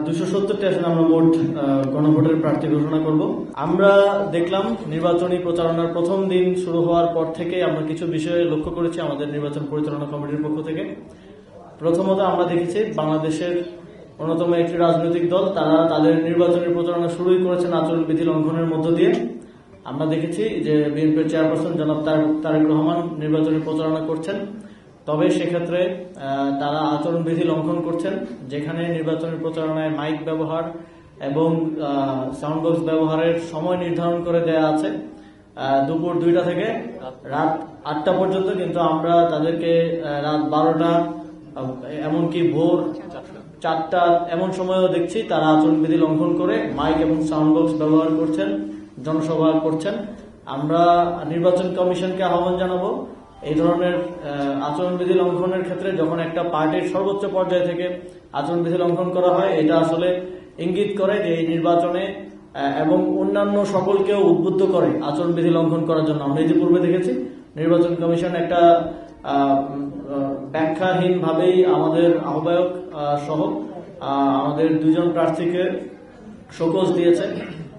270টি আসনে আমরা মোট গণভোটের প্রার্থী ঘোষণা করব। আমরা দেখলাম নির্বাচনী প্রচারণার প্রথম দিন শুরু হওয়ার পর থেকে আমরা কিছু বিষয়ে লক্ষ্য করেছি আমাদের নির্বাচন পরিচালনা কমিটির পক্ষ থেকে। প্রথমত আমরা দেখেছি বাংলাদেশের অন্যতম একটি রাজনৈতিক দল তারা তাদের নির্বাচনী প্রচারণা শুরুই করেছেন আচরণবিধি লঙ্ঘনের মধ্য দিয়ে। আমরা দেখেছি যে বিএনপির চেয়ারপারসন জনাব তারেক রহমান নির্বাচনী প্রচারণা করছেন, তবে সেক্ষেত্রে তারা আচরণবিধি লঙ্ঘন করছেন, যেখানে নির্বাচনী প্রচারণায় মাইক ব্যবহার এবং সাউন্ড বক্স ব্যবহারের সময় নির্ধারণ করে দেয়া আছে দুপুর 2টা থেকে রাত 8টা পর্যন্ত, কিন্তু আমরা তাদেরকে রাত 12টা এমনকি ভোর 4টা এমন সময়ও দেখছি তারা আচরণবিধি লঙ্ঘন করে মাইক এবং সাউন্ড বক্স ব্যবহার করছেন, জনসভা করছেন। আমরা নির্বাচন কমিশনকে আহ্বান জানাবো এই ধরনের আচরণবিধি লঙ্ঘনের ক্ষেত্রে যখন একটা পার্টির সর্বোচ্চ পর্যায় থেকে আচরণবিধি লঙ্ঘন করা হয়, এটা আসলে ইঙ্গিত করে যে এই নির্বাচনে এবং অন্যান্য সকলকেও উদ্বুদ্ধ করে আচরণবিধি লঙ্ঘন করার জন্য। আমরা ইতিপূর্বে দেখেছি নির্বাচন কমিশন একটা ব্যাখ্যাহীন ভাবেই আমাদের আহ্বায়ক সহ আমাদের 2 জন প্রার্থীকে শোকজ দিয়েছে,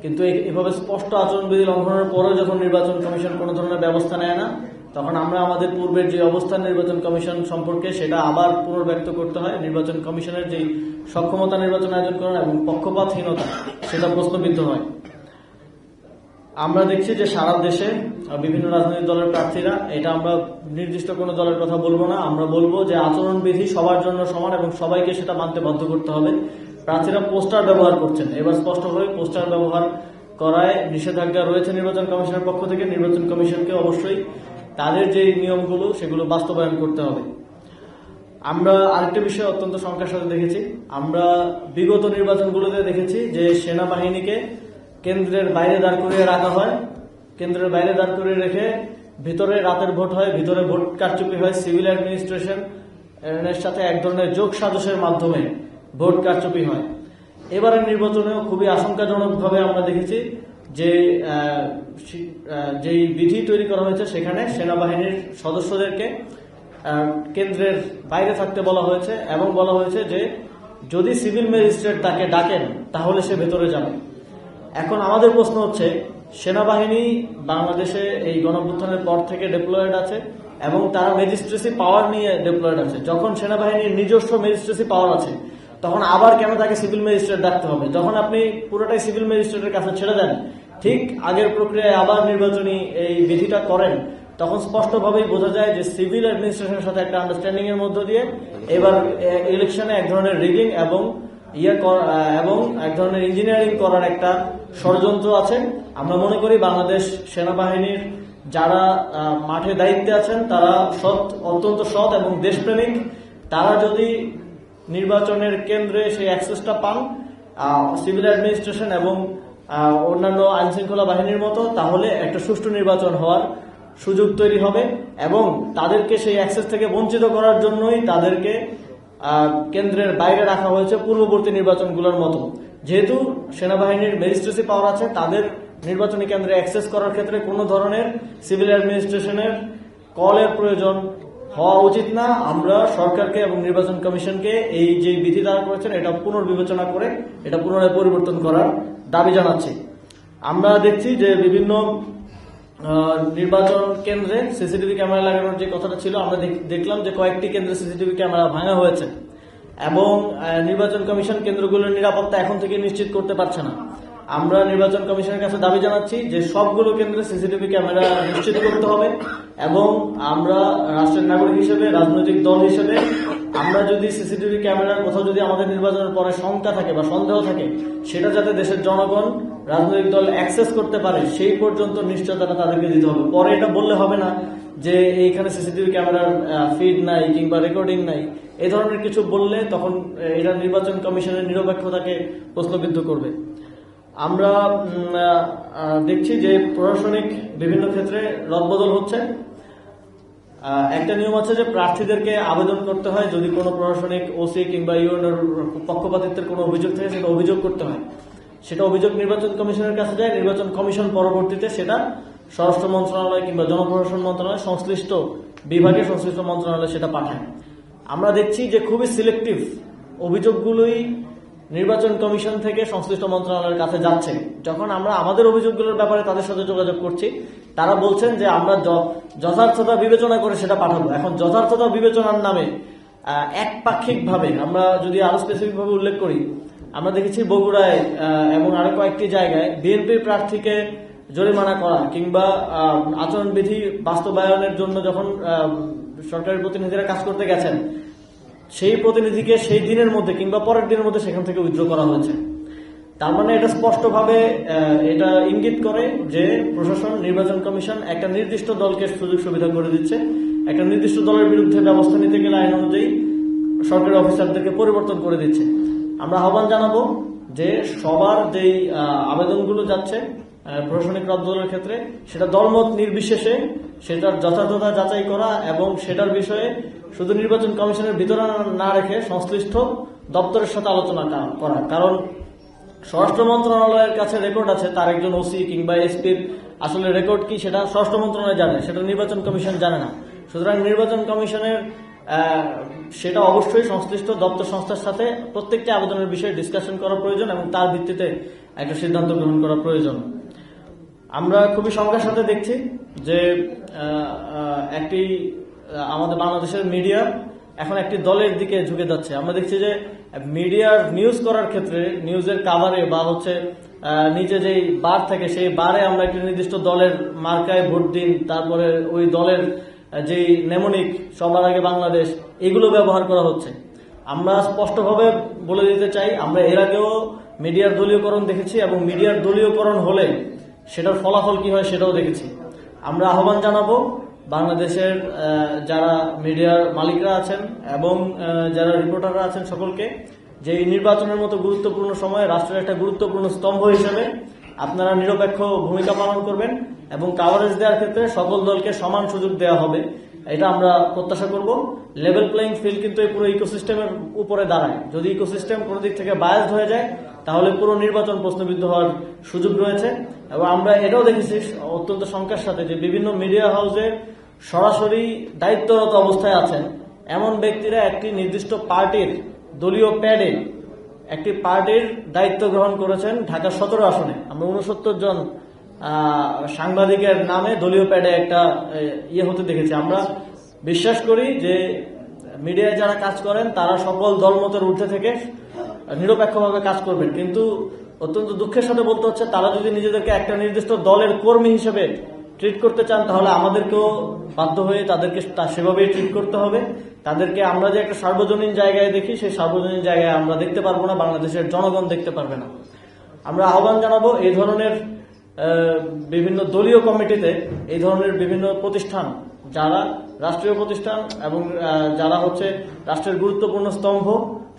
কিন্তু এভাবে স্পষ্ট আচরণবিধি লঙ্ঘনের পরেও যখন নির্বাচন কমিশন কোনো ধরনের ব্যবস্থা নেয় না, তখন আমরা আমাদের পূর্বের যে অবস্থান নির্বাচন কমিশন সম্পর্কে সেটা আবার পুনর্ব্যক্ত করতে হয়। নির্বাচন কমিশনের যে সক্ষমতা নির্বাচন আয়োজন করার এবং পক্ষপাতহীনতা সেটা প্রশ্নবিদ্ধ হয়। আমরা দেখছি যে সারা দেশে বিভিন্ন রাজনৈতিক দলের প্রার্থীরা, এটা আমরা নির্দিষ্ট কোনো দলের কথা বলবো না, আমরা বলবো যে আচরণবিধি সবার জন্য সমান এবং সবাইকে সেটা মানতে বাধ্য করতে হবে। প্রার্থীরা পোস্টার ব্যবহার করছেন, এবার স্পষ্টভাবে পোস্টার ব্যবহার করায় নিষেধাজ্ঞা রয়েছে নির্বাচন কমিশনের পক্ষ থেকে। নির্বাচন কমিশনকে অবশ্যই তাদের যে নিয়মগুলো সেগুলো বাস্তবায়ন করতে হবে। আমরা আরেকটা বিষয় অত্যন্ত শঙ্কার সাথে দেখেছি, আমরা বিগত নির্বাচনগুলোতে দেখেছি যে সেনাবাহিনীকে কেন্দ্রের বাইরে দাঁড় করিয়ে রাখা হয়, কেন্দ্রের বাইরে দাঁড় করিয়ে রেখে ভিতরে রাতের ভোট হয়, ভিতরে ভোট কারচুপি হয়, সিভিল অ্যাডমিনিস্ট্রেশন এর সাথে এক ধরনের যোগ সাজসের মাধ্যমে ভোট কারচুপি হয়। এবারের নির্বাচনেও খুবই আশঙ্কাজনকভাবে আমরা দেখেছি যে যেই বিধি তৈরি করা হয়েছে সেখানে সেনাবাহিনীর সদস্যদেরকে কেন্দ্রের বাইরে থাকতে বলা হয়েছে এবং বলা হয়েছে যে যদি সিভিল ম্যাজিস্ট্রেট তাকে ডাকেন তাহলে সে ভেতরে যাবে। এখন আমাদের প্রশ্ন হচ্ছে, সেনাবাহিনী বাংলাদেশে এই গণঅভ্যুত্থানের পর থেকে ডিপ্লয়েড আছে এবং তারা ম্যাজিস্ট্রেসি পাওয়ার নিয়ে ডিপ্লয়েড আছে। যখন সেনাবাহিনীর নিজস্ব ম্যাজিস্ট্রেসি পাওয়ার আছে তখন আবার কেন তাকে সিভিল ম্যাজিস্ট্রেট ডাকতে হবে? যখন আপনি পুরোটাই সিভিল ম্যাজিস্ট্রেটের কাছে ছেড়ে দেন, ঠিক আগের প্রক্রিয়ায় আবার নির্বাচনী এই বিধিটা করেন, তখন স্পষ্টভাবেই বোঝা যায় যে সিভিল অ্যাডমিনিস্ট্রেশনের সাথে একটা আন্ডারস্ট্যান্ডিং এর মধ্য দিয়ে এবার ইলেকশনে এক ধরনের রিগিং এবং এক ধরনের ইঞ্জিনিয়ারিং করার একটা ষড়যন্ত্র আছে। আমরা মনে করি বাংলাদেশ সেনাবাহিনীর যারা মাঠে দায়িত্বে আছেন তারা অত্যন্ত সৎ এবং দেশপ্রেমিক। তারা যদি নির্বাচনের কেন্দ্রে সেই অ্যাক্সেসটা পান সিভিল অ্যাডমিনিস্ট্রেশন এবং অন্যান্য আইন শৃঙ্খলা বাহিনীর মতো, তাহলে একটা সুষ্ঠু নির্বাচন হওয়ার সুযোগ তৈরি হবে এবং তাদেরকে সেই অ্যাক্সেস থেকে বঞ্চিত করার জন্যই তাদেরকে কেন্দ্রের বাইরে রাখা হয়েছে পূর্ববর্তী নির্বাচনগুলোর মতো। যেহেতু সেনাবাহিনীর ম্যাজিস্ট্রেসি পাওয়ার আছে, তাদের নির্বাচনী কেন্দ্রে অ্যাক্সেস করার ক্ষেত্রে কোনো ধরনের সিভিল অ্যাডমিনিস্ট্রেশনের কলের প্রয়োজন হওয়া উচিত না। আমরা সরকারকে এবং নির্বাচন কমিশনকে এই যে বিধি দাঁড় করেছেন এটা পুনর্বিবেচনা করে এটা পুনরায় পরিবর্তন করার দাবি জানাচ্ছি। আমরা দেখছি যে বিভিন্ন নির্বাচন কেন্দ্রে সিসিটিভি ক্যামেরা লাগানোর যে কথাটা ছিল, আমরা দেখলাম যে কয়েকটি কেন্দ্রে সিসিটিভি ক্যামেরা ভাঙা হয়েছে এবং নির্বাচন কমিশন কেন্দ্রগুলোর নিরাপত্তা এখন থেকে নিশ্চিত করতে পারছে না। আমরা নির্বাচন কমিশনের কাছে দাবি জানাচ্ছি যে সবগুলো কেন্দ্রে সিসিটিভি ক্যামেরা নিশ্চিত করতে হবে এবং আমরা রাষ্ট্রের নাগরিক হিসেবে, রাজনৈতিক দল হিসেবে আমরা যদি সিসিটিভি ক্যামেরার কোথাও যদি আমাদের নির্বাচনের পরে শঙ্কা থাকে বা সন্দেহ থাকে, সেটা যাতে দেশের জনগণ, রাজনৈতিক দল অ্যাক্সেস করতে পারে সেই পর্যন্ত নিশ্চয়তাটা তাদেরকে দিতে হবে। পরে এটা বললে হবে না যে এইখানে সিসিটিভি ক্যামেরার ফিড নাই কিংবা রেকর্ডিং নাই, এই ধরনের কিছু বললে তখন এটা নির্বাচন কমিশনের নিরপেক্ষতাকে প্রশ্নবিদ্ধ করবে। আমরা দেখছি যে প্রশাসনিক বিভিন্ন ক্ষেত্রে রদবদল হচ্ছে। একটা নিয়ম আছে যে প্রার্থীদেরকে আবেদন করতে হয় যদি কোনো প্রশাসনিক ওসি কিংবা ইউএনওর পক্ষপাতিত্বের কোনো অভিযোগ থাকে, সেটা অভিযোগ করতে হয়। সেটা অভিযোগ নির্বাচন কমিশনের কাছে যায়, নির্বাচন কমিশন পরবর্তীতে সেটা স্বরাষ্ট্র মন্ত্রণালয় কিংবা জনপ্রশাসন মন্ত্রণালয় সংশ্লিষ্ট বিভাগে সংশ্লিষ্ট মন্ত্রণালয় সেটা পাঠায়। আমরা দেখছি যে খুবই সিলেক্টিভ অভিযোগগুলোই নির্বাচন কমিশন থেকে সংশ্লিষ্ট মন্ত্রণালয়ের কাছে যাচ্ছে। যখন আমরা আমাদের অভিযোগগুলোর ব্যাপারে তাদের সাথে যোগাযোগ করছি, তারা বলছেন যে আমরা যথার্থতা বিবেচনা করে সেটা পাঠাবো। এখন যথার্থতা বিবেচনার নামে একপাক্ষিকভাবে আমরা যদি আরো স্পেসিফিক ভাবে উল্লেখ করি, আমরা দেখেছি বগুড়ায় এবং আরো কয়েকটি জায়গায় বিএনপির প্রার্থীকে জরিমানা করা কিংবা আচরণবিধি বাস্তবায়নের জন্য যখন সরকারি প্রতিনিধিরা কাজ করতে গেছেন, সেই প্রতিনিধিকে সেই দিনের মধ্যে কিংবা পরের দিনের মধ্যে সেখান থেকে উইথড্র করা হয়েছে। তার মানে এটা স্পষ্টভাবে এটা ইঙ্গিত করে যে প্রশাসন, নির্বাচন কমিশন একটা নির্দিষ্ট দলকে সুযোগ সুবিধা করে দিচ্ছে। একটা নির্দিষ্ট দলের বিরুদ্ধে ব্যবস্থা নিতে গেলে আইন অনুযায়ী সরকারি অফিসারদেরকে পরিবর্তন করে দিচ্ছে। আমরা আহ্বান জানাবো যে সবার যেই আবেদনগুলো যাচ্ছে প্রশাসনিক রদবদলের ক্ষেত্রে, সেটা দলমত নির্বিশেষে সেটার যথাযথতা যাচাই করা এবং সেটার বিষয়ে শুধু নির্বাচন কমিশনের ভিতরে না রেখে সংশ্লিষ্ট দপ্তরের সাথে আলোচনা করা। কারণ স্বরাষ্ট্র মন্ত্রণালয়ের কাছে রেকর্ড আছে, তার একজন ওসি কিংবা এসপির আসলে রেকর্ড কি সেটা স্বরাষ্ট্র মন্ত্রণালয় জানে, সেটা নির্বাচন কমিশন জানে না। সুতরাং নির্বাচন কমিশনের সেটা অবশ্যই সংশ্লিষ্ট দপ্তর সংস্থার সাথে প্রত্যেকটি আবেদনের বিষয়ে ডিসকাশন করা প্রয়োজন এবং তার ভিত্তিতে একটা সিদ্ধান্ত গ্রহণ করা প্রয়োজন। আমরা খুবই শঙ্কার সাথে দেখছি যে একটি আমাদের বাংলাদেশের মিডিয়া এখন একটি দলের দিকে ঝুঁকে যাচ্ছে। আমরা দেখছি যে মিডিয়ার নিউজ করার ক্ষেত্রে নিউজের কাভারে বা হচ্ছে নিচে যেই বার থাকে সেই বারে আমরা একটি নির্দিষ্ট দলের মার্কায় ভোট দিন, তারপরে ওই দলের যেই নেমনিক সবার আগে বাংলাদেশ, এগুলো ব্যবহার করা হচ্ছে। আমরা স্পষ্টভাবে বলে দিতে চাই, আমরা এর আগেও মিডিয়ার দলীয়করণ দেখেছি এবং মিডিয়ার দলীয়করণ হলে সেটার ফলাফল কি হয় সেটাও দেখেছি। আমরা আহ্বান জানাবো বাংলাদেশের যারা মিডিয়ার মালিকরা আছেন এবং যারা রিপোর্টাররা আছেন সকলকে, যে এই নির্বাচনের মতো গুরুত্বপূর্ণ সময়ে রাষ্ট্রের একটা গুরুত্বপূর্ণ স্তম্ভ হিসেবে আপনারা নিরপেক্ষ ভূমিকা পালন করবেন এবং কাভারেজ দেওয়ার ক্ষেত্রে সকল দলকে সমান সুযোগ দেওয়া হবে, এটা আমরা প্রত্যাশা করব। লেভেল প্লেইং ফিল্ড কিন্তু এই পুরো ইকোসিস্টেমের উপরে দাঁড়ায়। যদি ইকোসিস্টেম কোনো দিক থেকে বায়াসড হয়ে যায় তাহলে পুরো নির্বাচন প্রশ্নবিদ্ধ হওয়ার সুযোগ রয়েছে। এবং আমরা এটাও দেখেছি অত্যন্ত শঙ্কার সাথে যে বিভিন্ন মিডিয়া হাউসে সরাসরি দায়িত্বরত অবস্থায় আছেন এমন ব্যক্তিরা একটি নির্দিষ্ট পার্টির দলীয় প্যাডে একটি পার্টির দায়িত্ব গ্রহণ করেছেন ঢাকা 17 আসনে। আমরা 69 জন সাংবাদিকের নামে দলীয় প্যাডে একটা হতে দেখেছি। আমরা বিশ্বাস করি যে মিডিয়ায় যারা কাজ করেন তারা সকল দলমতের ঊর্ধ্বে থেকে নিরপেক্ষভাবে কাজ করবেন, কিন্তু অত্যন্ত দুঃখের সাথে বলতে হচ্ছে তারা যদি নিজেদেরকে একটা নির্দিষ্ট দলের কর্মী হিসেবে ট্রিট করতে চান তাহলে আমাদেরকেও বাধ্য হয়ে তাদেরকে সেভাবেই ট্রিট করতে হবে। তাদেরকে আমরা যে একটা সার্বজনীন জায়গায় দেখি সেই সার্বজনীন জায়গায় আমরা দেখতে পারবো না, বাংলাদেশের জনগণ দেখতে পারবে না। আমরা আহ্বান জানাবো এই ধরনের বিভিন্ন দলীয় কমিটিতে এই ধরনের বিভিন্ন প্রতিষ্ঠান, যারা রাষ্ট্রীয় প্রতিষ্ঠান এবং যারা হচ্ছে রাষ্ট্রের গুরুত্বপূর্ণ স্তম্ভ,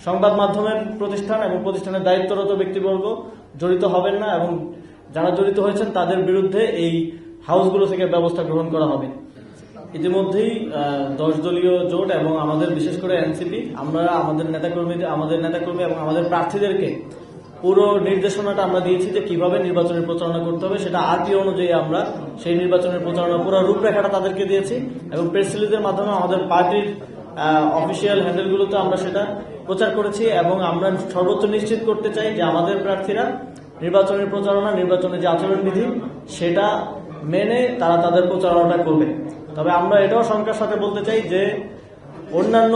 সংবাদ মাধ্যমের প্রতিষ্ঠান এবং প্রতিষ্ঠানের দায়িত্বরত ব্যক্তিবর্গ জড়িত হবেন না এবং যারা জড়িত হয়েছেন তাদের বিরুদ্ধে এই হাউসগুলো থেকে ব্যবস্থা গ্রহণ করা হবে। ইতিমধ্যেই 10 দলীয় জোট এবং আমাদের বিশেষ করে এনসিপি, আমরা আমাদের নেতাকর্মী এবং আমাদের প্রার্থীদেরকে পুরো নির্দেশনাটা আমরা দিয়েছি যে কিভাবে নির্বাচনের প্রচারণা করতে হবে, সেটা আরটি অনুযায়ী আমরা সেই নির্বাচনের প্রচারণা পুরো রূপরেখাটা তাদেরকে দিয়েছি এবং প্রেস রিলিজের মাধ্যমে আমাদের পার্টির অফিসিয়াল হ্যান্ডেলগুলোতে আমরা সেটা প্রচার করেছি এবং আমরা সর্বোচ্চ নিশ্চিত করতে চাই যে আমাদের প্রার্থীরা নির্বাচনের প্রচারণা, নির্বাচনের যে আচরণবিধি সেটা মেনে তারা তাদের প্রচারণাটা করবে। তবে আমরা এটাও শঙ্কার সাথে বলতে চাই যে অন্যান্য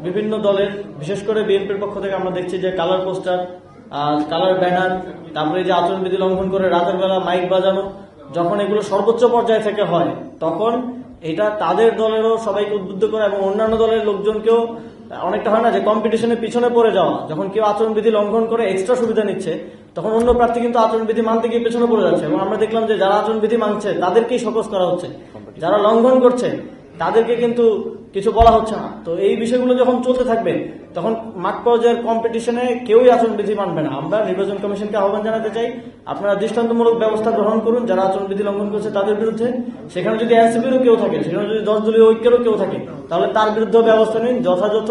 বিভিন্ন দলের, বিশেষ করে বিএনপির পক্ষ থেকে আমরা দেখছি যে কালার পোস্টার, কালার ব্যানার, তারপরে যে আচরণবিধি লঙ্ঘন করে রাতের বেলা মাইক বাজানো, যখন এগুলো সর্বোচ্চ পর্যায়ে থেকে হয় তখন এটা তাদের দলেরও সবাইকে উদ্বুদ্ধ করে এবং অন্যান্য দলের লোকজনকেও অনেকটা হয় না যে কম্পিটিশনের পিছনে পড়ে যাওয়া। যখন কেউ আচরণবিধি লঙ্ঘন করে এক্সট্রা সুবিধা নিচ্ছে তখন অন্য প্রার্থী কিন্তু আচরণবিধি মানতে গিয়ে পেছনে পড়ে যাচ্ছে এবং আমরা দেখলাম যে যারা আচরণবিধি মানছে তাদেরকেই শোকজ করা হচ্ছে, যারা লঙ্ঘন করছে তাদেরকে কিন্তু কিছু বলা হচ্ছে না। তো এই বিষয়গুলো যখন চলতে থাকবে তখন মাঠ পর্যায়ের কম্পিটিশনে কেউই আচরণবিধি মানবে না। আমরা নির্বাচন কমিশনকে আহ্বান জানাতে চাই, আপনারা দৃষ্টান্তমূলক ব্যবস্থা গ্রহণ করুন যারা আচরণবিধি লঙ্ঘন করছে তাদের বিরুদ্ধে। সেখানে যদি এনসিপিরও কেউ থাকে, সেখানে যদি 10 দলীয় ঐক্যেরও কেউ থাকে, তাহলে তার বিরুদ্ধে ব্যবস্থা নিন যথাযথ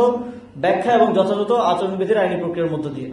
ব্যাখ্যা এবং যথাযথ আচরণবিধির আইনি প্রক্রিয়ার মধ্য দিয়ে।